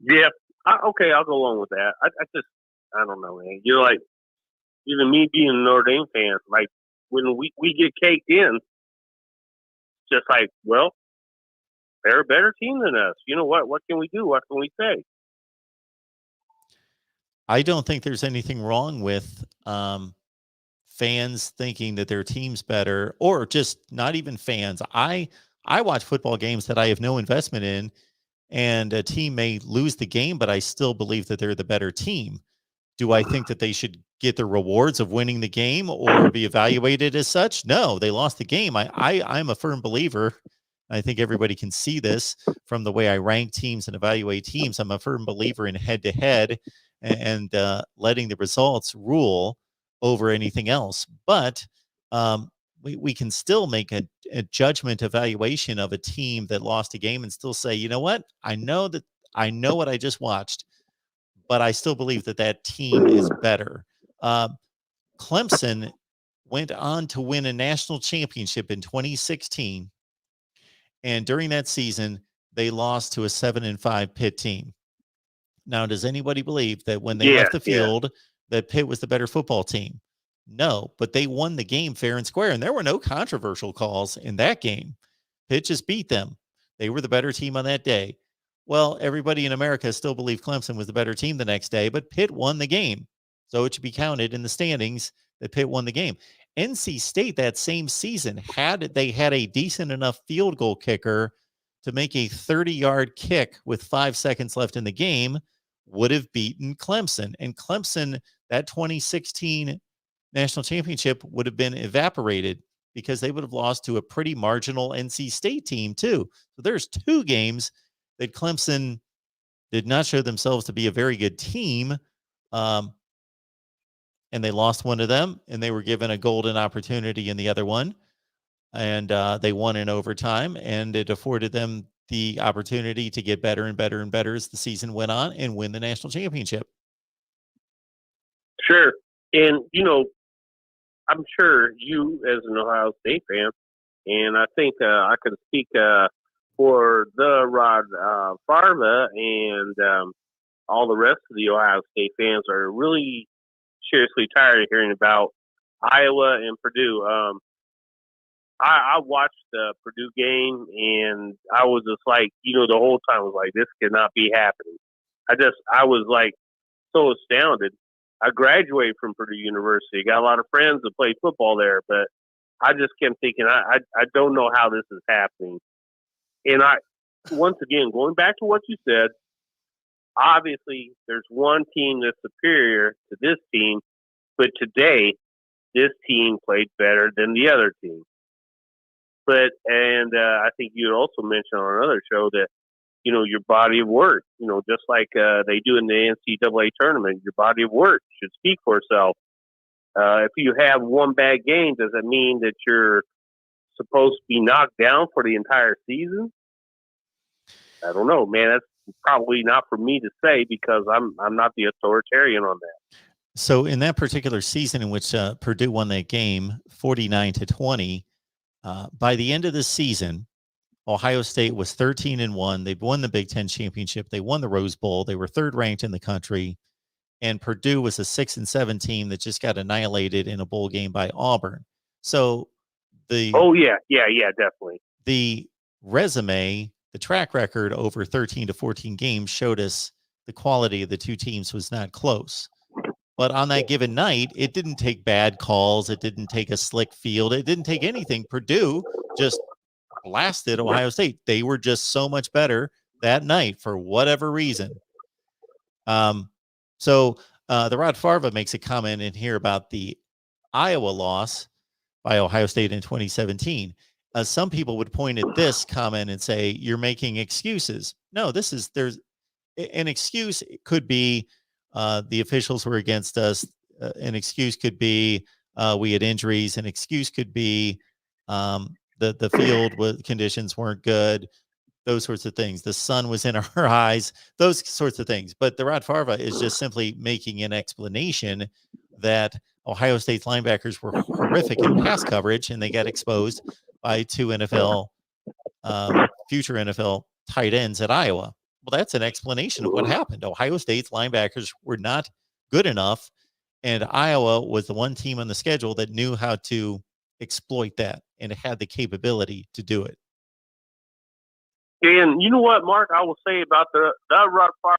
Yeah. Okay, I'll go along with that. I don't know, man. You're like, even me being a Notre Dame fan, like, when we get caked in, just like, well, they're a better team than us. You know what? What can we do? What can we say? I don't think there's anything wrong with fans thinking that their team's better, or just not even fans. I watch football games that I have no investment in, and a team may lose the game, but I still believe that they're the better team. Do I think that they should get the rewards of winning the game or be evaluated as such? No, they lost the game. I'm a firm believer. I think everybody can see this from the way I rank teams and evaluate teams. I'm a firm believer in head to head and letting the results rule over anything else. But we can still make a judgment evaluation of a team that lost a game and still say, you know what? I know what I just watched, but I still believe that team is better. Clemson went on to win a national championship in 2016. And during that season, they lost to a 7-5 Pitt team. Now, does anybody believe that when they left the field, that Pitt was the better football team? No, but they won the game fair and square, and there were no controversial calls in that game. Pitt just beat them. They were the better team on that day. Well, everybody in America still believed Clemson was the better team the next day, but Pitt won the game. So it should be counted in the standings that Pitt won the game. NC State that same season, had a decent enough field goal kicker to make a 30-yard kick with 5 seconds left in the game, would have beaten Clemson. And Clemson, that 2016 national championship would have been evaporated because they would have lost to a pretty marginal NC State team too. So there's 2 games that Clemson did not show themselves to be a very good team. And they lost one of them, and they were given a golden opportunity in the other one. And they won in overtime, and it afforded them the opportunity to get better and better and better as the season went on and win the national championship. Sure. And, I'm sure you, as an Ohio State fan, and I think I can speak for the Rod Farva and all the rest of the Ohio State fans are really seriously tired of hearing about Iowa and Purdue. I watched the Purdue game, and I was just like, the whole time I was like, this cannot be happening. I was like so astounded. I graduated from Purdue University, got a lot of friends that played football there, but I just kept thinking, I don't know how this is happening. And once again, going back to what you said, obviously there's one team that's superior to this team, but today this team played better than the other team. But, I think you also mentioned on another show that, your body of work, just like they do in the NCAA tournament, your body of work should speak for itself. If you have one bad game, does that mean that you're supposed to be knocked down for the entire season? I don't know, man. That's probably not for me to say because I'm not the authoritarian on that. So in that particular season in which Purdue won that game 49-20, by the end of the season, Ohio State was 13-1. They've won the Big Ten championship. They won the Rose Bowl. They were 3rd ranked in the country. And Purdue was a 6-7 team that just got annihilated in a bowl game by Auburn. So definitely. The resume, the track record over 13 to 14 games showed us the quality of the 2 teams was not close. But on that given night, it didn't take bad calls. It didn't take a slick field. It didn't take anything. Purdue just blasted Ohio State. They were just so much better that night for whatever reason. So the Rod Farva makes a comment in here about the Iowa loss by Ohio State in 2017. Some people would point at this comment and say, you're making excuses. No, there's an excuse. It could be the officials were against us. An excuse could be we had injuries. An excuse could be the field conditions weren't good. Those sorts of things. The sun was in our eyes. Those sorts of things. But the Rod Farva is just simply making an explanation that Ohio State's linebackers were horrific in pass coverage, and they got exposed by 2 future NFL tight ends at Iowa. Well, that's an explanation of what happened. Ohio State's linebackers were not good enough, and Iowa was the one team on the schedule that knew how to exploit that and had the capability to do it. And you know what, Mark, I will say about the Rod Farva,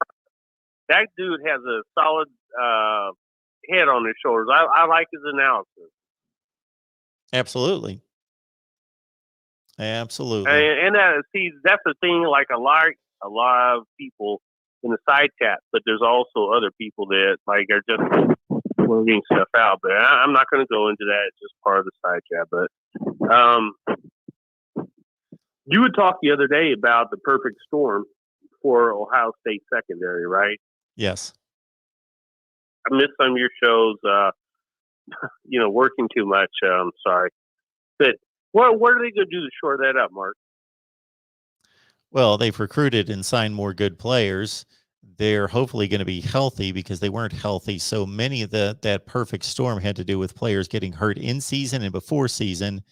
that dude has a solid head on his shoulders. I like his analysis. Absolutely. Absolutely. And see, that's the thing. Like a lot of people in the side chat, but there's also other people that like are just working stuff out. But I'm not going to go into that. It's just part of the side chat. But you had talked the other day about the perfect storm for Ohio State secondary, right? Yes. I missed some of your shows. Working too much. Sorry, but what are they going to do to shore that up, Mark? Well, they've recruited and signed more good players. They're hopefully going to be healthy because they weren't healthy. So many of that perfect storm had to do with players getting hurt in season and before season.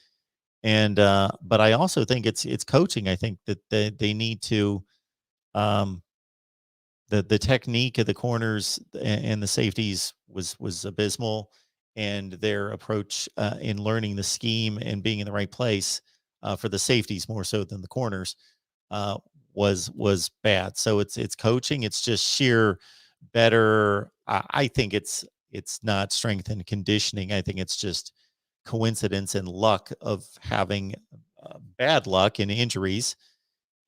And but I also think it's coaching. I think that they need to the technique of the corners and the safeties was abysmal, and their approach in learning the scheme and being in the right place for the safeties more so than the corners was bad. So it's coaching. It's just sheer better. I think it's not strength and conditioning. I think it's just coincidence and luck of having bad luck and injuries.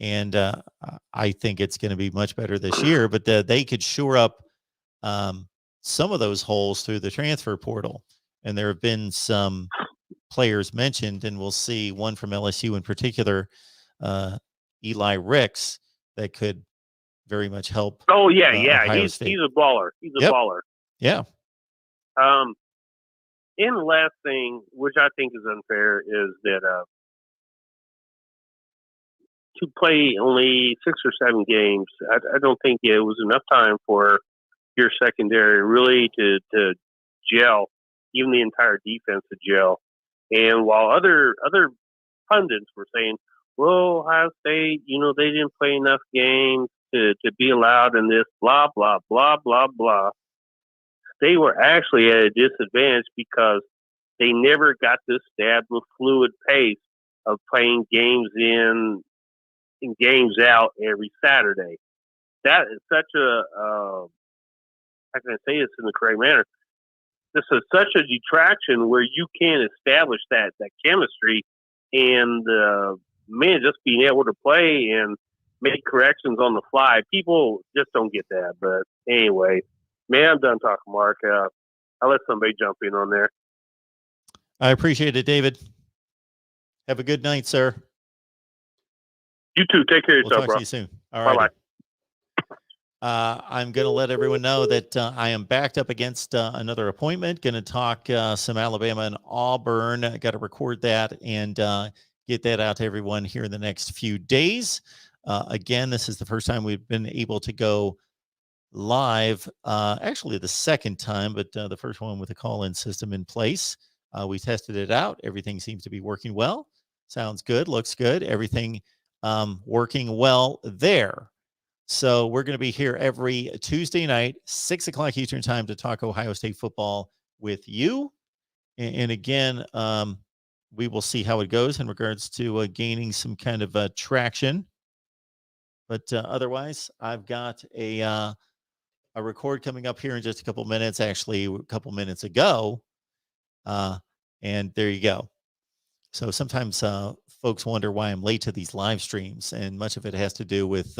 And I think it's going to be much better this year. But they could shore up some of those holes through the transfer portal. And there have been some players mentioned, and we'll see one from LSU in particular, Eli Ricks, that could very much help. Oh yeah, Ohio he's State. a baller. He's a baller. Yeah. And the last thing, which I think is unfair, is that to play only 6 or 7 games, I don't think it was enough time for your secondary really to gel, even the entire defense to gel. And while other pundits were saying, well, Ohio State, they didn't play enough games to be allowed in this, blah, blah, blah, blah, blah. They were actually at a disadvantage because they never got this established fluid pace of playing games in and games out every Saturday. That is such a, how can I say this in the correct manner? This is such a detraction where you can't establish that chemistry, and just being able to play and make corrections on the fly. People just don't get that. But anyway, man, I'm done talking, Mark. I'll let somebody jump in on there. I appreciate it, David. Have a good night, sir. You too. Take care of yourself, We'll talk bro. to you soon. All right. Bye-bye. I'm going to let everyone know that I am backed up against another appointment. Going to talk some Alabama and Auburn. Got to record that and get that out to everyone here in the next few days. Again, this is the first time we've been able to go live. Actually, the second time, but the first one with a call-in system in place. We tested it out. Everything seems to be working well. Sounds good. Looks good. Everything working well there. So we're going to be here every Tuesday night, 6 o'clock Eastern time, to talk Ohio State football with you. And again, we will see how it goes in regards to gaining some kind of traction. But otherwise, I've got a record coming up here in just a couple minutes, actually a couple minutes ago. And there you go. So sometimes folks wonder why I'm late to these live streams, and much of it has to do with,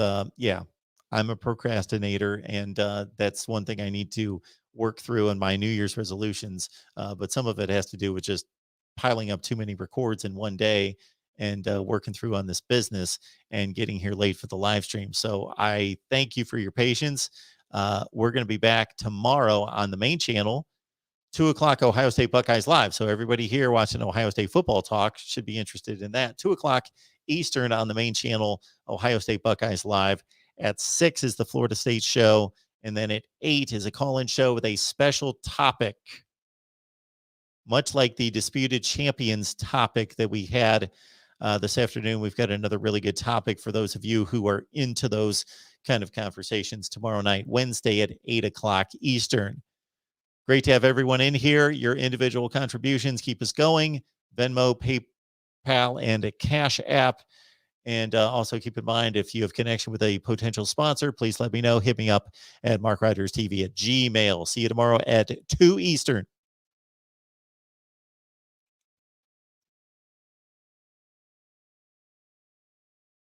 I'm a procrastinator, and that's one thing I need to work through in my New Year's resolutions. But some of it has to do with just piling up too many records in one day and working through on this business and getting here late for the live stream. So I thank you for your patience. We're going to be back tomorrow on the main channel, 2 o'clock Ohio State Buckeyes Live. So everybody here watching Ohio State football talk should be interested in that. 2 o'clock Eastern on the main channel, Ohio State Buckeyes Live. At 6 is the Florida State show. And then at 8 is a call-in show with a special topic, much like the Disputed Champions topic that we had this afternoon. We've got another really good topic for those of you who are into those kind of conversations tomorrow night, Wednesday at 8 o'clock Eastern. Great to have everyone in here. Your individual contributions keep us going. Venmo, PayPal, and a Cash App. And also keep in mind, if you have connection with a potential sponsor, please let me know. Hit me up at MarkRogersTV at Gmail. See you tomorrow at 2 Eastern.